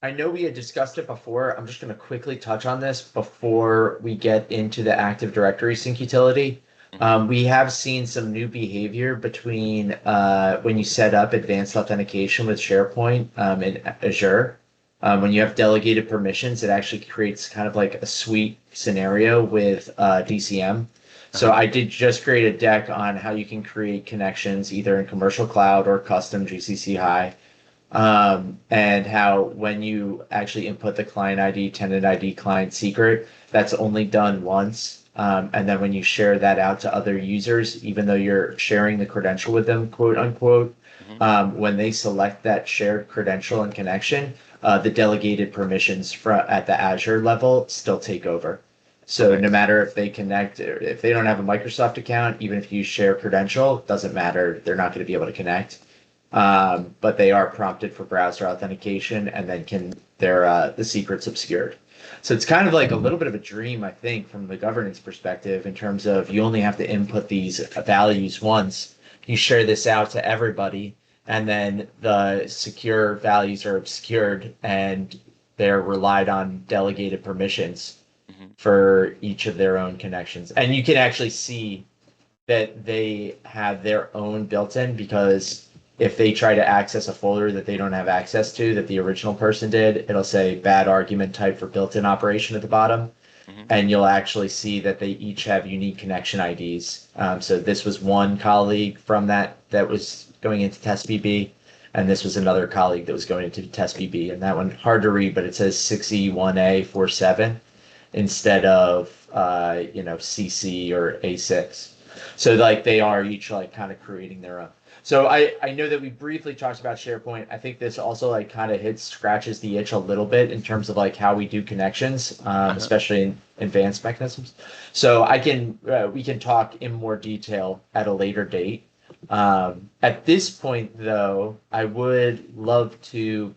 I know we had discussed it before. I'm just going to quickly touch on this before we get into the Active Directory sync utility. Hmm. We have seen some new behavior between when you set up advanced authentication with SharePoint in Azure. When you have delegated permissions, it actually creates kind of like a suite scenario with DCM. So Uh-huh. I did just create a deck on how you can create connections either in commercial cloud or custom GCC high, and how when you actually input the client ID, tenant ID, client secret, that's only done once. And then when you share that out to other users, even though you're sharing the credential with them, quote unquote, Hmm. when they select that shared credential and connection, the delegated permissions at the Azure level still take over. So Okay. no matter if they connect, or if they don't have a Microsoft account, even if you share credential, doesn't matter. They're not going to be able to connect, but they are prompted for browser authentication, and then can their the secrets obscured. So it's kind of like a little bit of a dream, I think, from the governance perspective, in terms of you only have to input these values once. You share this out to everybody, and then the secure values are obscured, and they're relied on delegated permissions Hmm. for each of their own connections. And you can actually see that they have their own built-in, because if they try to access a folder that they don't have access to that the original person did, it'll say bad argument type for built-in operation at the bottom. Hmm. And you'll actually see that they each have unique connection IDs. So this was one colleague from that was going into test BB, and this was another colleague that was going into test BB. And that one hard to read, but it says 6E1A47 instead of CC or A6. So like they are each like kind of creating their own. So I know that we briefly talked about SharePoint. I think this also like kind of hits scratches the itch a little bit in terms of like how we do connections, Uh-huh. especially in advanced mechanisms. So I can we can talk in more detail at a later date. At this point, though, I would love to